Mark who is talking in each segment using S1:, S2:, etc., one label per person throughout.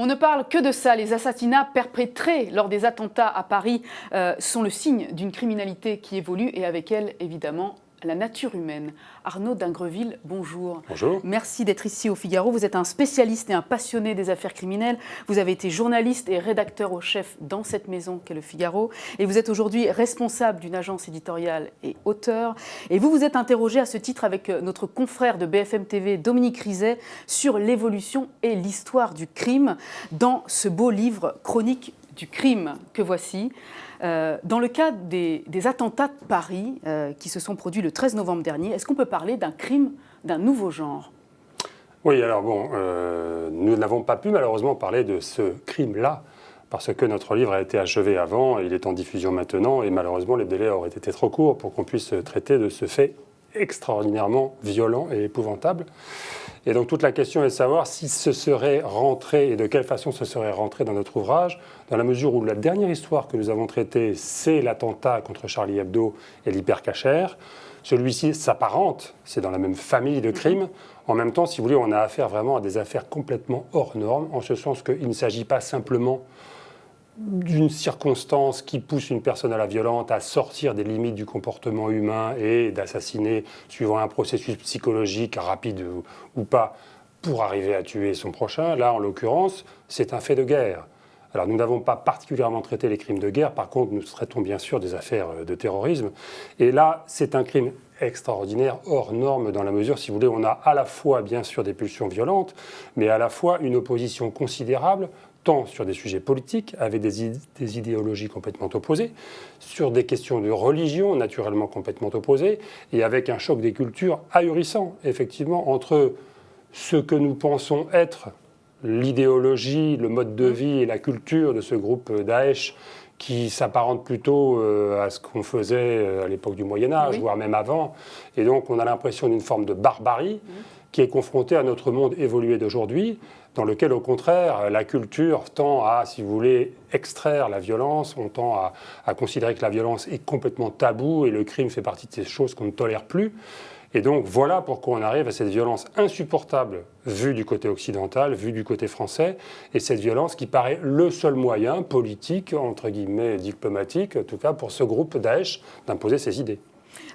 S1: On ne parle que de ça. Les assassinats perpétrés lors des attentats à Paris sont le signe d'une criminalité qui évolue et avec elle, évidemment, la nature humaine. Arnaud d'Ingreville, bonjour.
S2: Bonjour.
S1: Merci d'être ici au Figaro. Vous êtes un spécialiste et un passionné des affaires criminelles. Vous avez été journaliste et rédacteur au chef dans cette maison qu'est le Figaro. Et vous êtes aujourd'hui responsable d'une agence éditoriale et auteur. Et vous vous êtes interrogé à ce titre avec notre confrère de BFM TV, Dominique Rizet, sur l'évolution et l'histoire du crime dans ce beau livre Chronique du crime que voici. Dans le cas des attentats de Paris qui se sont produits le 13 novembre dernier, est-ce qu'on peut parler d'un crime d'un nouveau genre ?
S2: Oui, alors bon, nous n'avons pas pu malheureusement parler de ce crime-là, parce que notre livre a été achevé avant, il est en diffusion maintenant, et malheureusement les délais auraient été trop courts pour qu'on puisse traiter de ce fait extraordinairement violent et épouvantable. Et donc toute la question est de savoir si ce serait rentré et de quelle façon ce serait rentré dans notre ouvrage, dans la mesure où la dernière histoire que nous avons traitée, c'est l'attentat contre Charlie Hebdo et l'hypercachère. Celui-ci s'apparente, c'est dans la même famille de crimes. En même temps, si vous voulez, on a affaire vraiment à des affaires complètement hors normes, en ce sens qu'il ne s'agit pas simplement d'une circonstance qui pousse une personne à la violence, à sortir des limites du comportement humain et d'assassiner suivant un processus psychologique rapide ou pas pour arriver à tuer son prochain. Là, en l'occurrence, c'est un fait de guerre. Alors, nous n'avons pas particulièrement traité les crimes de guerre. Par contre, nous traitons bien sûr des affaires de terrorisme. Et là, c'est un crime extraordinaire, hors norme, dans la mesure, si vous voulez, on a à la fois, bien sûr, des pulsions violentes, mais à la fois une opposition considérable, tant sur des sujets politiques, avec des idéologies complètement opposées, sur des questions de religion, naturellement complètement opposées, et avec un choc des cultures ahurissant, effectivement, entre ce que nous pensons être l'idéologie, le mode de vie et la culture de ce groupe Daesh, qui s'apparente plutôt à ce qu'on faisait à l'époque du Moyen-Âge, voire même avant. Et donc, on a l'impression d'une forme de barbarie qui est confrontée à notre monde évolué d'aujourd'hui, dans lequel, au contraire, la culture tend à, si vous voulez, extraire la violence, on tend à considérer que la violence est complètement taboue et le crime fait partie de ces choses qu'on ne tolère plus. Et donc, voilà pourquoi on arrive à cette violence insupportable, vue du côté occidental, vue du côté français, et cette violence qui paraît le seul moyen politique, entre guillemets diplomatique, en tout cas pour ce groupe Daesh, d'imposer ses idées.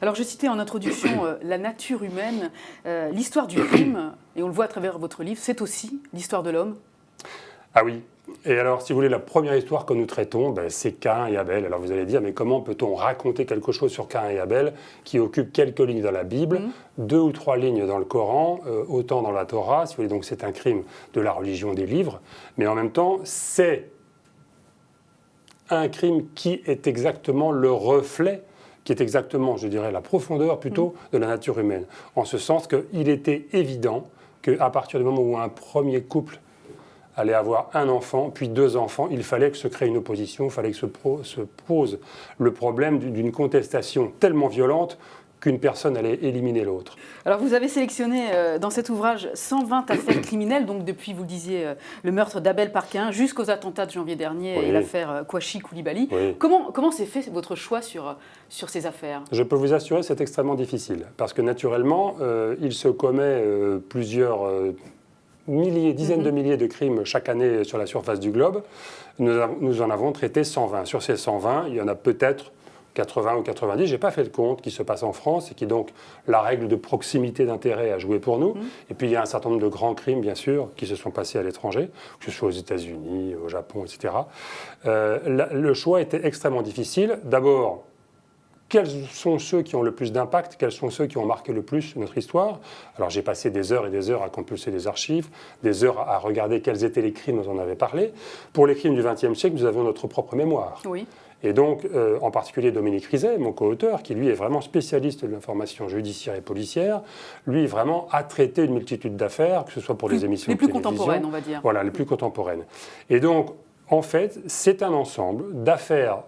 S1: Alors, je citais en introduction la nature humaine, l'histoire du crime, et on le voit à travers votre livre, c'est aussi l'histoire de l'homme.
S2: Ah oui. Et alors, si vous voulez, la première histoire que nous traitons, c'est Caïn et Abel. Alors vous allez dire, mais comment peut-on raconter quelque chose sur Caïn et Abel qui occupe quelques lignes dans la Bible, 2 ou 3 lignes dans le Coran, autant dans la Torah, si vous voulez, donc c'est un crime de la religion des livres, mais en même temps, c'est un crime qui est exactement le reflet, qui est exactement, je dirais, la profondeur plutôt de la nature humaine. En ce sens qu'il était évident qu'à partir du moment où un premier couple allait avoir un enfant, puis 2 enfants, il fallait que se crée une opposition, il fallait que se pose le problème d'une contestation tellement violente qu'une personne allait éliminer l'autre.
S1: Alors vous avez sélectionné dans cet ouvrage 120 affaires criminelles, donc depuis, vous le disiez, le meurtre d'Abel par Caïn jusqu'aux attentats de janvier dernier et l'affaire Kouachi Koulibaly. Comment s'est fait votre choix sur ces affaires ?
S2: Je peux vous assurer que c'est extrêmement difficile, parce que naturellement, il se commet plusieurs dizaines de milliers de crimes chaque année sur la surface du globe. Nous en avons traité 120. Sur ces 120, il y en a peut-être 80 ou 90, je n'ai pas fait le compte, qui se passe en France et qui donc la règle de proximité d'intérêt a joué pour nous. Et puis il y a un certain nombre de grands crimes, bien sûr, qui se sont passés à l'étranger, que ce soit aux États-Unis, au Japon, etc. Le choix était extrêmement difficile. D'abord, quels sont ceux qui ont le plus d'impact? Quels sont ceux qui ont marqué le plus notre histoire? Alors j'ai passé des heures et des heures à compulser des archives, des heures à regarder quels étaient les crimes dont on avait parlé. Pour les crimes du XXe siècle, nous avons notre propre mémoire.
S1: Oui.
S2: Et donc, en particulier Dominique Rizet, mon co-auteur, qui lui est vraiment spécialiste de l'information judiciaire et policière, lui vraiment a traité une multitude d'affaires, que ce soit pour les émissions de télévision.
S1: Les plus contemporaines, on va dire.
S2: Voilà, les plus contemporaines. Et donc, en fait, c'est un ensemble d'affaires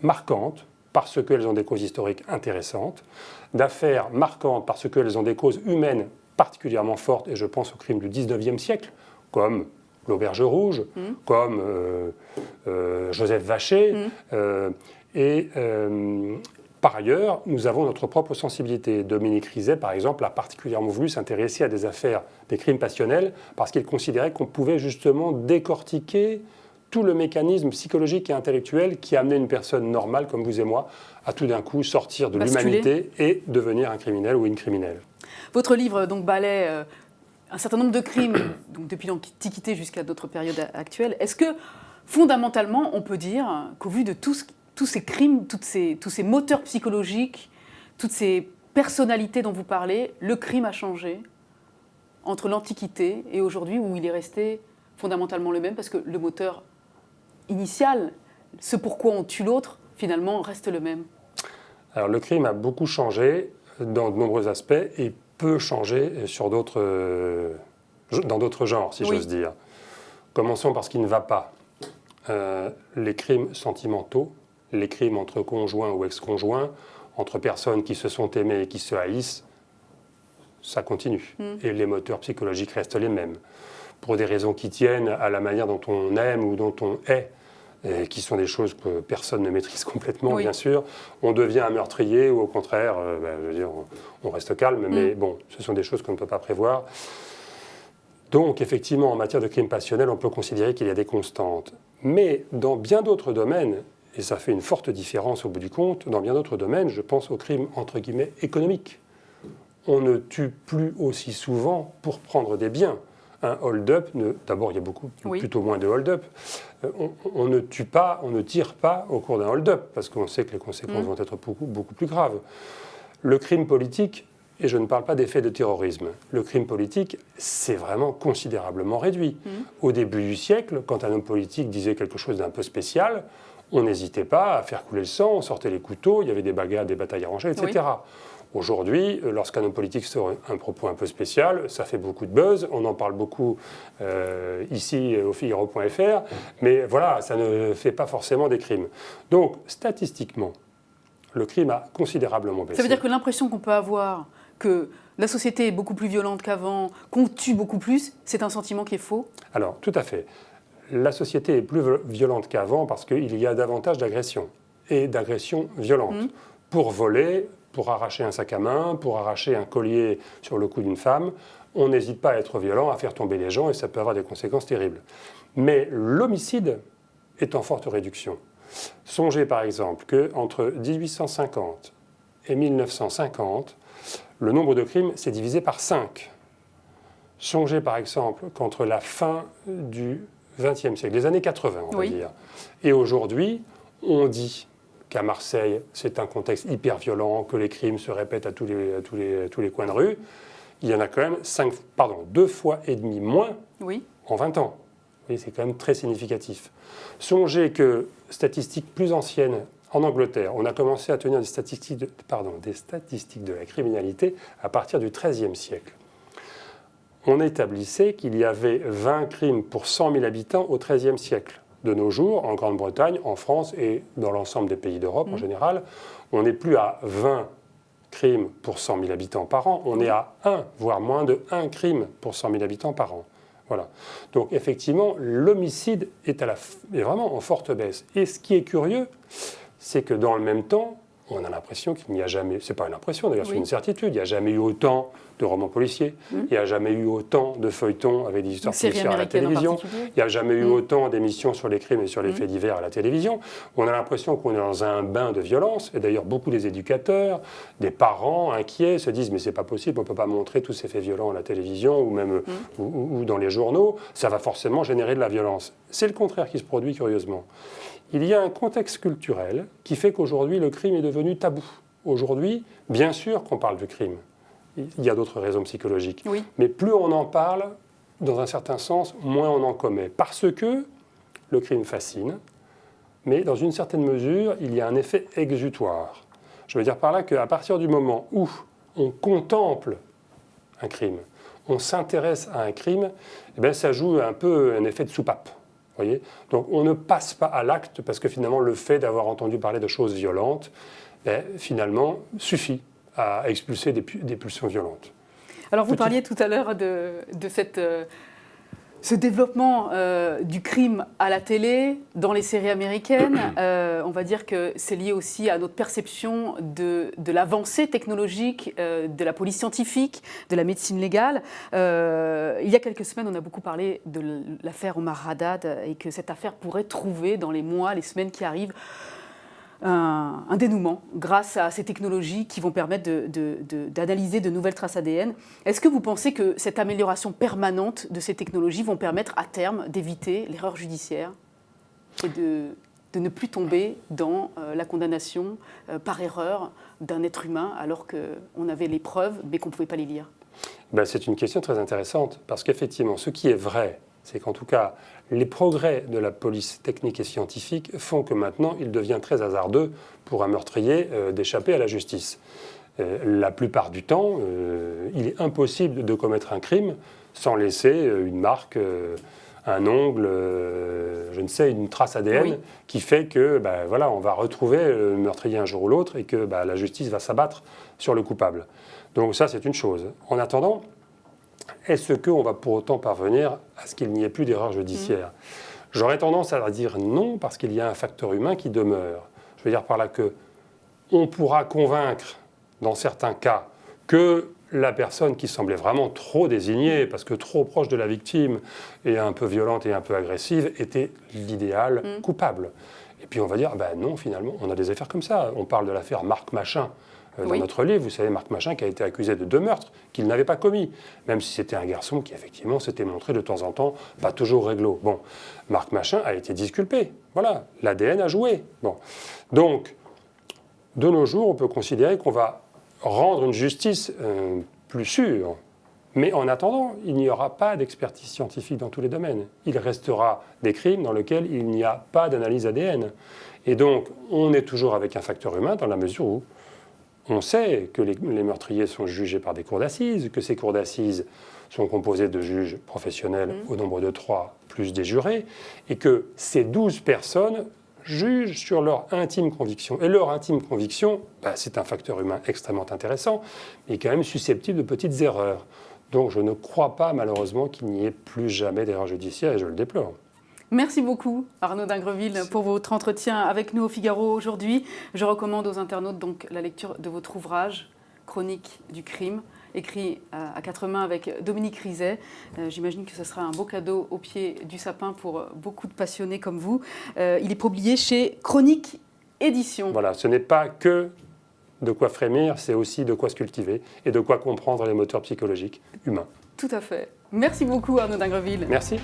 S2: marquantes, parce qu'elles ont des causes historiques intéressantes, d'affaires marquantes parce qu'elles ont des causes humaines particulièrement fortes, et je pense aux crimes du XIXe siècle, comme l'Auberge Rouge, comme Joseph Vacher, et Par ailleurs, nous avons notre propre sensibilité. Dominique Rizet, par exemple, a particulièrement voulu s'intéresser à des affaires, des crimes passionnels, parce qu'il considérait qu'on pouvait justement décortiquer tout le mécanisme psychologique et intellectuel qui amenait une personne normale, comme vous et moi, à tout d'un coup sortir de l'humanité et devenir un criminel ou une criminelle.
S1: Votre livre donc balaie un certain nombre de crimes, donc depuis l'Antiquité jusqu'à d'autres périodes actuelles. Est-ce que, fondamentalement, on peut dire qu'au vu de tous ces crimes, tous ces moteurs psychologiques, toutes ces personnalités dont vous parlez, le crime a changé entre l'Antiquité et aujourd'hui, où il est resté fondamentalement le même, parce que le moteur initial, ce pourquoi on tue l'autre, finalement, reste le même?
S2: Alors, le crime a beaucoup changé dans de nombreux aspects et peut changer dans d'autres genres, si j'ose dire. Commençons par ce qui ne va pas. Les crimes sentimentaux, les crimes entre conjoints ou ex-conjoints, entre personnes qui se sont aimées et qui se haïssent, ça continue. Et les moteurs psychologiques restent les mêmes. Pour des raisons qui tiennent à la manière dont on aime ou dont on est, et qui sont des choses que personne ne maîtrise complètement, bien sûr. On devient un meurtrier ou au contraire, je veux dire, on reste calme, mais bon, ce sont des choses qu'on ne peut pas prévoir. Donc, effectivement, en matière de crimes passionnels, on peut considérer qu'il y a des constantes. Mais dans bien d'autres domaines, et ça fait une forte différence au bout du compte, dans bien d'autres domaines, je pense aux crimes, entre guillemets, économiques. On ne tue plus aussi souvent pour prendre des biens. Un hold-up, d'abord il y a plutôt moins de hold-up, on ne tire pas au cours d'un hold-up, parce qu'on sait que les conséquences vont être beaucoup plus graves. Le crime politique, et je ne parle pas des faits de terrorisme, le crime politique, c'est vraiment considérablement réduit. Au début du siècle, quand un homme politique disait quelque chose d'un peu spécial, on n'hésitait pas à faire couler le sang, on sortait les couteaux, il y avait des bagarres, des batailles arrangées, etc. Aujourd'hui, lorsqu'un homme politique sort un propos un peu spécial, ça fait beaucoup de buzz, on en parle beaucoup ici au Figaro.fr, mais voilà, ça ne fait pas forcément des crimes. Donc, statistiquement, le crime a considérablement baissé.
S1: Ça veut dire que l'impression qu'on peut avoir que la société est beaucoup plus violente qu'avant, qu'on tue beaucoup plus, c'est un sentiment qui est faux?
S2: Alors, tout à fait. La société est plus violente qu'avant parce qu'il y a davantage d'agressions, et d'agressions violentes. Pour voler, pour arracher un sac à main, pour arracher un collier sur le cou d'une femme, on n'hésite pas à être violent, à faire tomber les gens, et ça peut avoir des conséquences terribles. Mais l'homicide est en forte réduction. Songez par exemple qu'entre 1850 et 1950, le nombre de crimes s'est divisé par 5. Songez par exemple qu'entre la fin du XXe siècle, les années 80 on va dire, et aujourd'hui, on dit qu'à Marseille, c'est un contexte hyper violent, que les crimes se répètent à tous les coins de rue. Il y en a quand même 2,5 fois moins en 20 ans. Oui, c'est quand même très significatif. Songez que, statistiques plus anciennes, en Angleterre, on a commencé à tenir des statistiques de la criminalité à partir du XIIIe siècle. On établissait qu'il y avait 20 crimes pour 100 000 habitants au XIIIe siècle. De nos jours, en Grande-Bretagne, en France et dans l'ensemble des pays d'Europe en général, on n'est plus à 20 crimes pour 100 000 habitants par an, on est à 1, voire moins de 1 crime pour 100 000 habitants par an. Voilà. Donc effectivement, l'homicide est vraiment en forte baisse. Et ce qui est curieux, c'est que dans le même temps, on a l'impression qu'il n'y a jamais, c'est pas une impression d'ailleurs, c'est une certitude, il n'y a jamais eu autant de romans policiers, il n'y a jamais eu autant de feuilletons avec des histoires policières à la télévision, il n'y a jamais eu autant d'émissions sur les crimes et sur les faits divers à la télévision. On a l'impression qu'on est dans un bain de violence, et d'ailleurs beaucoup des éducateurs, des parents inquiets se disent mais c'est pas possible, on ne peut pas montrer tous ces faits violents à la télévision ou même ou dans les journaux, ça va forcément générer de la violence. C'est le contraire qui se produit curieusement. Il y a un contexte culturel qui fait qu'aujourd'hui, le crime est devenu tabou. Aujourd'hui, bien sûr qu'on parle du crime. Il y a d'autres raisons psychologiques. Mais plus on en parle, dans un certain sens, moins on en commet. Parce que le crime fascine, mais dans une certaine mesure, il y a un effet exutoire. Je veux dire par là qu'à partir du moment où on contemple un crime, on s'intéresse à un crime, eh bien, ça joue un peu un effet de soupape. Voyez, donc on ne passe pas à l'acte parce que finalement le fait d'avoir entendu parler de choses violentes, finalement suffit à expulser des pulsions violentes.
S1: Alors vous parliez tout à l'heure de cette Ce développement du crime à la télé, dans les séries américaines, on va dire que c'est lié aussi à notre perception de l'avancée technologique, de la police scientifique, de la médecine légale. Il y a quelques semaines, on a beaucoup parlé de l'affaire Omar Haddad et que cette affaire pourrait trouver dans les mois, les semaines qui arrivent, un dénouement grâce à ces technologies qui vont permettre d'analyser de nouvelles traces ADN. Est-ce que vous pensez que cette amélioration permanente de ces technologies vont permettre à terme d'éviter l'erreur judiciaire et de ne plus tomber dans la condamnation par erreur d'un être humain alors qu'on avait les preuves mais qu'on ne pouvait pas les lire?
S2: C'est une question très intéressante parce qu'effectivement, ce qui est vrai, c'est qu'en tout cas, les progrès de la police technique et scientifique font que maintenant, il devient très hasardeux pour un meurtrier d'échapper à la justice. La plupart du temps, il est impossible de commettre un crime sans laisser une marque, un ongle, je ne sais, une trace ADN qui fait que, voilà, on va retrouver le meurtrier un jour ou l'autre et que la justice va s'abattre sur le coupable. Donc ça, c'est une chose. En attendant, est-ce qu'on va pour autant parvenir à ce qu'il n'y ait plus d'erreur judiciaire? J'aurais tendance à dire non, parce qu'il y a un facteur humain qui demeure. Je veux dire par là qu'on pourra convaincre, dans certains cas, que la personne qui semblait vraiment trop désignée, parce que trop proche de la victime et un peu violente et un peu agressive, était l'idéal coupable. Et puis on va dire, non, finalement, on a des affaires comme ça. On parle de l'affaire Marc Machin. Dans notre livre, vous savez, Marc Machin qui a été accusé de 2 meurtres qu'il n'avait pas commis, même si c'était un garçon qui, effectivement, s'était montré de temps en temps pas toujours réglo. Bon, Marc Machin a été disculpé. Voilà, l'ADN a joué. Bon. Donc, de nos jours, on peut considérer qu'on va rendre une justice plus sûre. Mais en attendant, il n'y aura pas d'expertise scientifique dans tous les domaines. Il restera des crimes dans lesquels il n'y a pas d'analyse ADN. Et donc, on est toujours avec un facteur humain dans la mesure où on sait que les meurtriers sont jugés par des cours d'assises, que ces cours d'assises sont composés de juges professionnels au nombre de 3, plus des jurés, et que ces 12 personnes jugent sur leur intime conviction. Et leur intime conviction, c'est un facteur humain extrêmement intéressant, mais quand même susceptible de petites erreurs. Donc je ne crois pas, malheureusement, qu'il n'y ait plus jamais d'erreur judiciaire, et je le déplore.
S1: Merci beaucoup Arnaud d'Ingreville pour votre entretien avec nous au Figaro aujourd'hui. Je recommande aux internautes donc la lecture de votre ouvrage « Chronique du crime », écrit à 4 mains avec Dominique Rizet. J'imagine que ce sera un beau cadeau au pied du sapin pour beaucoup de passionnés comme vous. Il est publié chez Chronique Édition.
S2: Voilà, ce n'est pas que de quoi frémir, c'est aussi de quoi se cultiver et de quoi comprendre les moteurs psychologiques humains.
S1: Tout à fait. Merci beaucoup Arnaud d'Ingreville.
S2: Merci.